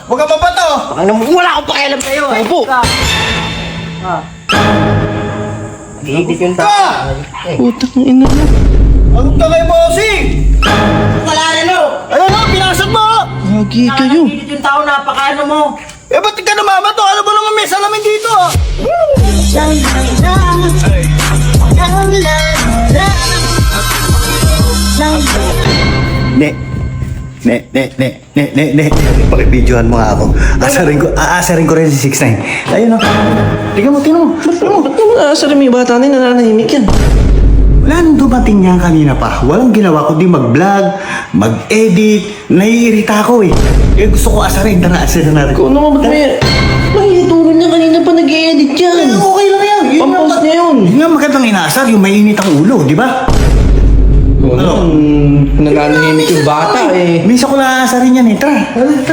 Huwag ka mabato! Wala akong pakialam sa'yo. Opo. Nag-iidit yung Ka! Putang ina mo. Huwag ka kay bossing! Wala na, no? Ayun o, pinasok mo! Gagi kayo. Nag-iidit yung tao, napakaano mo. Eh, ba't ka namamato? Alam mo naman may salamin dito ah! Ne. Pakibidyohan mo nga ako. Aasarin ko rin si 6ix9ine. Ayun o. Tingnan mo. Ba't naman aasarin mo yung bata na yung nananahimik yan? Wala nang dumating niya kanina pa. Walang ginawa kundi mag-vlog, mag-edit. Naiirita ako eh. Eh gusto ko asarin. Tara, asarin natin. Ikaw naman ba't may ituro niya kanina pa nag-i-edit yan? Eh, okay lang yan. Pampos niya yun. Yun nga magandang inaasar, yung mainit ang ulo, di ba? Oo naman, nananahimik yung bata eh. Minsan ko lang aasarin yan eh. Tara.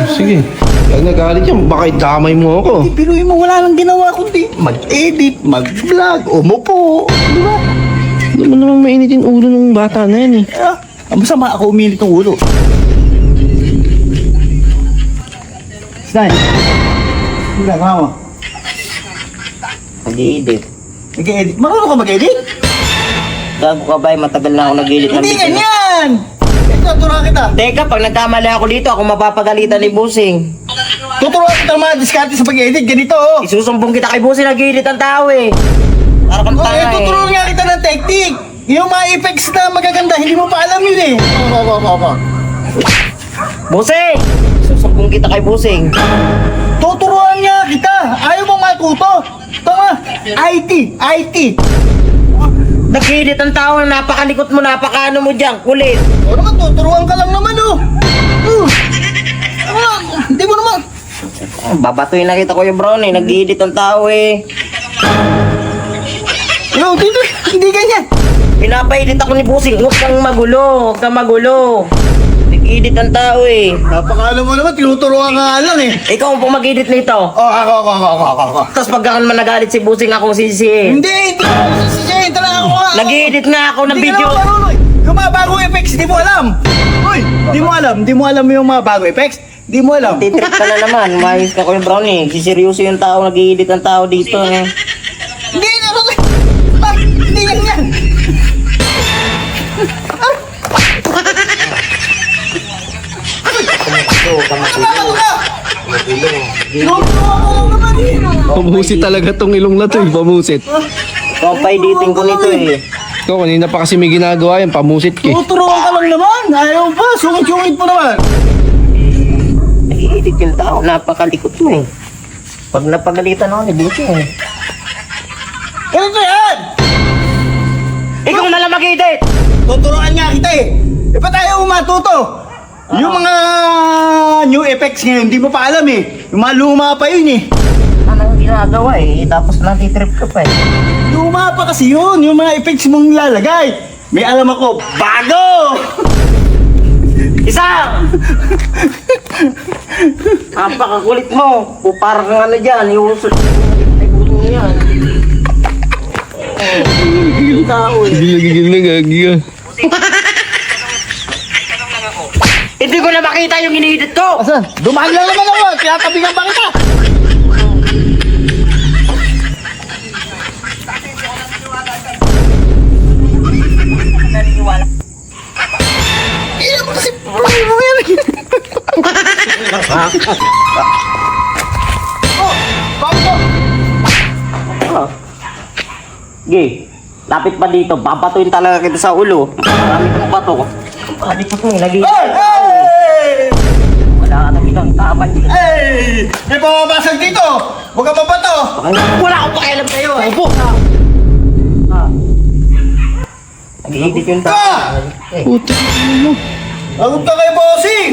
Sige. Pag nagalit yan, baka idamay mo ako. Pero mo wala lang ginawa kundi mag-edit, mag-vlog, umupo. Di ba? Hindi mo namang mainit yung ulo ng bata na yan eh. Ah, masama ako uminit ng ulo. Stan, hindi lang mo. Nag-iidit. Nag-edit. Marunong ka mag-edit? Gago ka ba? Matagal na ako nag-iidit ng Hindi video. ganyan! Ito, turuan kita. Teka, pag nagkamali ako dito, ako mapapagalitan ni Busing. Tuturuan kita ng mga diskarte sa pag-edit. Ganito, oh. Isusumbong kita kay Busing, nag-iidit ang tao eh. Para kang Oh, tanga eh. tuturuan nga kita ng technique. Yung mga effects na magaganda, hindi mo pa alam yun eh. Busing! Isusumbong kita kay Busing. Tuturuan nga kita. Ayaw mong matuto. Tama. IT. Nag-iidit ang tao, napakalikot mo, napakaano mo dyan, kulit. O naman, tuturuan ka lang naman, oh. Hindi mo naman. Babatuin na kita, Kuya Brown eh. Nag-iidit ang tao eh. Yo, dito, hindi ganyan. Pinapaedit ako ni Busing. Huwag kang magulo. Nag-iidit ang tao eh. Napakala mo naman, tinuturuan ka nga lang eh. Ikaw ang pumag-edit nito. Oh, ako. Tapos pagka nagalit si Busing akong sisihin. Hindi ako sisiyahin talaga ako. Nag-i-edit nga ako ng Hindi ka video. naman marunong eh. Yung mga bagong effects, di mo alam. Uy, di mo alam yung mga bagong effects. Di mo alam. Titrip ka na naman. Mayos ka, Kuya Brown eh. Siseryoso yung tao, nag-i-edit ang tao dito eh. Hindi hindi ganyan. Tinuturuan ko lang naman eh. Pamusit talaga tong ilong na to eh, pamusit. Ikaw ang pa-editing ko nito eh. Ikaw, kanina pa kasi may ginagawa yan, pamusit ka eh. Tuturuan ka lang naman. Ayaw pa, sungit-sungit mo naman. Nag-i-edit yung tao, napakalikot mo eh. Pag napagalitan ako ni Busing eh. Ganito yan. Ikaw na lang mag-edit! Tuturuan nga kita eh. E pa tayo matuto? Yung mga new effects ngayon, hindi mo pa alam eh. Yung mga luma pa yun eh. Anong ginagawa eh, tapos natitrip ka pa eh. Luma pa kasi yun, yung mga effects mong lalagay. May alam ako, bago! Isang! Napakakulit mo. O parang kang ano dyan, iusot. Ay, puto mo yan. Yung tao eh. Gigil na gagi ah. Hindi ko na makita yung iniidit ko! Asan? Dumaan lang naman ako, tinatabigan pa kita. Iya mo si Brown mo yan. Oh, bago. Ge, lapit pa dito. Babatuin talaga kita sa ulo. Marami kong bato. Palikot mo, Hey! nag-iidit. Hey! Wala ka nang itong tapat. Hey! May pumabasag dito! Huwag ka mabato! Wala akong pakialam sa'yo eh. Opo. Nag-iidit yung tao. Ka! Putang ina mo. Huwag ka kay bossing!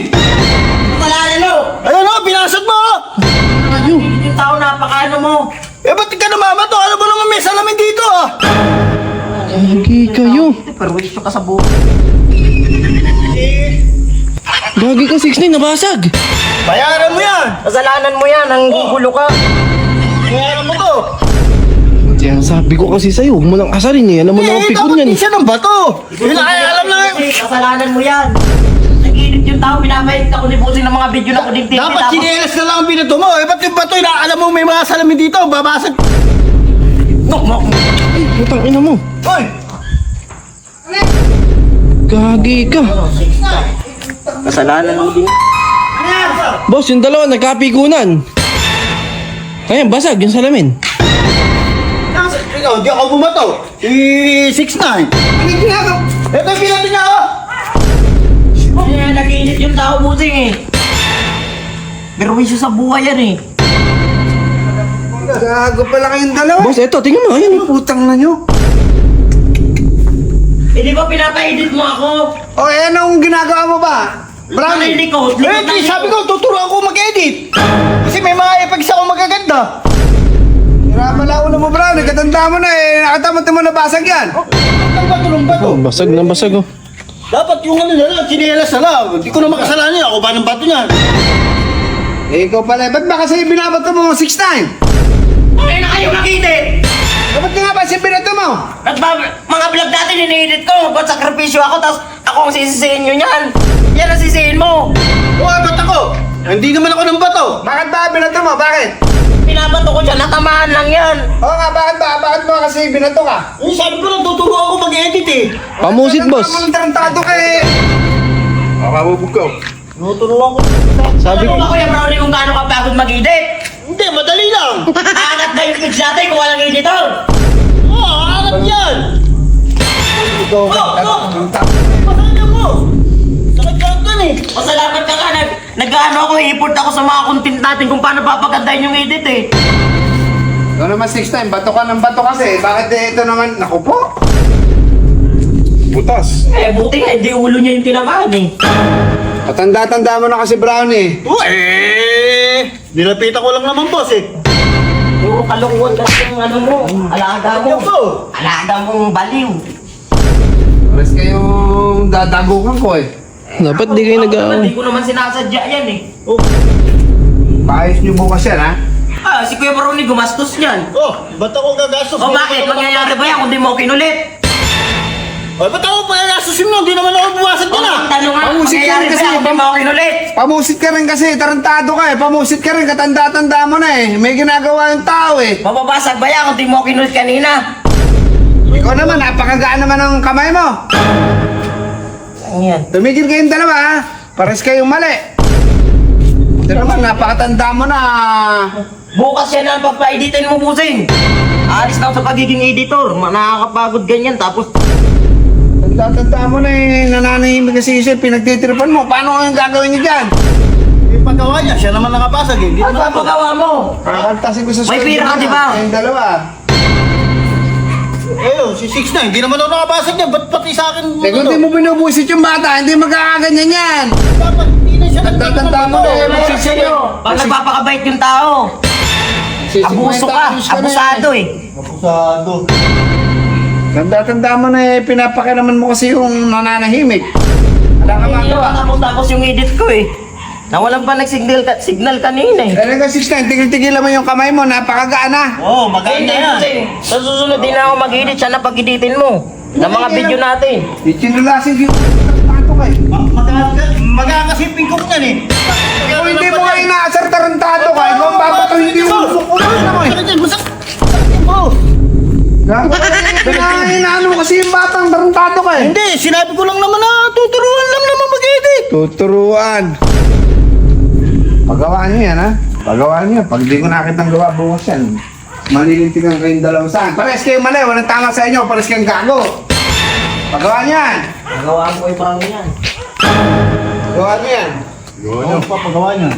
Wala na, no? Ayun o, pinasag mo! Nag-iidit yung tao, napakaano mo. Eh, ba't ka namamato? Alam mo naman may salamin dito ah! Gagi kayo. Perwisyo ka sa buhay. Gagi ka 6ix9ine, nabasag. Bayaran mo yan! Kasalanan mo yan, ang gugulo ka. Bayaran mo to! Kaya sabi ko kasi sa'yo, huwag mo nang asarin eh. Alam mo na ang pikon dapat yan di eh. siya ng bato! Yun na kaya alam na! Kasalanan mo yan. nag-edit yung tao, pinapahit ako ni Busing ng mga video na kuding TV. Dapat sinelas na lang ang binato mo. Eh, ba't yung bato na alam mo may mga salamin dito? Babasag. Putang ina mo. Hoy! Gagi ka. Kasalanan mo din. Boss, yung dalawa nagkapikunan. Ayan, basag yung salamin. Ikaw, di ako bumato. 6'9". Ano yung ginagawa? Ito yung binato niya ako. Kaya nag-edit yung tao, Busing eh. Pero wisyo sa buhay yan eh. Gago pala kayong dalawa. Boss, eto, tingnan mo. Ayan. Putang na nyo. Eh di ba pinapa-edit mo ako? O, eh, anong ginagawa mo ba? Brownie! Likod! Eh, sabi ko, tuturuan ko mag-edit. Kasi may mga effects ako magaganda. Ramala ulo mo, bro. Nagkatanda mo na eh. Nakatamot mo na basag yan. Ang bato ng bato. Oh, basag na basag oh. Dapat yung ano na lang, sinelas na lang. Hindi ko na makasalanan yan. Ako ba ng bato niyan? Eh, ikaw pala. Ba't ba kasi binabato mo 6'9"? Kaya na kayo mag-edit! Ba't nga ba siya binato mo? Mga vlog natin ini-edit ko, ba't sakripisyo ako, tapos ako ang sisisihin nyo niyan. Yan ang sisihin mo. Oo, ba't ako? Hindi naman ako ng bato. Bakit ba binato mo? Bakit? Pinabato ko dyan, natamaan lang yan. Oo nga, bakit ba? Bakit mo kasi binato ka? Eh, sabi ko lang, tuturuan ko mag-edit eh. Pamusit, boss. Ano mo tarantado ka eh? Makabubog ka. Tuturuan ko. Sabi Ano ko, ba Kuya Brownie kung gaano kapagod mag-edit? Hindi, madali lang. Aangat na yung kids natin kung walang editor. Oo, hanap yan. Oh! Pasaya mo. Nakagagdan eh. Pasalamat ka nga, nag-ano ako, i-import ako sa mga content natin kung paano papagandahin yung edit eh. Ikaw naman 6'9", bato ka ng bato kasi. Bakit ito naman? Naku po. Butas. Eh, buti nga, hindi ulo niya yung tinamaan eh. Patanda-tanda mo na kasi, Brownie. Oo, eh. Nilapitan ko lang naman, boss eh. Puro kalungkuhan kasi yung ano mo, alaga mo. Ako. Alaga mong baliw. Pares kayong dadagukan ko eh. dapat di kayo Hindi ko naman sinasadya yan eh. Oh, Paayos niyo bukas yan, ha? Ah, si Kuya Brownie gumastos niyan. oh, ba't ako gagastos? O bakit? Mangyayari ba yan kung di mo kinulit? Oh, ba't ako pagagastosin mo? Hindi naman ako buwasan O ka na. ang tanong nga, Pamusik yan mangyayari ba kasi, yan kung di mo kinulit? Pamusit ka rin kasi, tarantado ka eh. Pamusit ka rin, katanda-tanda mo na eh. May ginagawa yung tao eh. Mababasag ba yan kung di mo kinulit kanina? Ikaw naman, napakagaan naman ng kamay mo. Ano yan? Tumigil kayong dalawa, ha? Pares kayong mali. Ito naman, napakatanda mo na. Bukas yan ang pagpa-editin mo, Busing. Alis na ako sa pagiging editor. Nakakapagod ganyan. Tapos, Tanda-tanda mo na eh. Nananahimik kasi siya, pinagtitripan mo. Paano kayong gagawin niyo dyan? Eh, paggawa niya, siya naman nakapasag eh. Hindi ano naman ba pagawa mo? Kakantasin ko sa May pira ka, niya. di ba? Kayong dalawa. Eh, oh, si 6'9", hindi naman ako nakapasag niya. Ba't pati sa akin? Eh, kung di mo binubusit yung bata, hindi magkakaganyan yan. Dapat hindi na siya Tanda-tanda mo na eh. Ano sa'yo? Pag nagpapakabait yung tao. Abuso ka. Abusado eh. Abusado. Tanda-tanda mo na eh. Pinapakinaman mo kasi yung nananahimik. Wala ka Hindi magawa. naman tapos yung edit ko eh. Nawalan pa signal kanina eh. Talaga 6'9", tigil-tigil naman yung kamay mo. Napakagaan na. Oo, maganda Hindi, yan. Busing. Sa susunod din ako mag-edit. Siya na pag-editin mo. Ng mga video natin. Itinulasin yung tato kayo. Magkakasiping ko yan eh. Kung hindi mo nga inaasar tarantado ka, ikaw ang babatuhin yung usok mo naman eh. Inaano mo kasi yung batang tarantado ka eh. Hindi, sinabi ko lang naman na tuturuan lang naman mag-edit. Tuturuan. Pagawaan niyo yan, ha? Pagawaan niyo. Pag di ko nakitang gawa bukas yan, malilintigan kayong dalawa saan. Pares kayong mali, walang tama sa inyo. Pares kayong gago. Pagawaan niyo yan. Nagawaan ko yung parang yan. Pagawaan niyo yan. Oo, papagawa niya.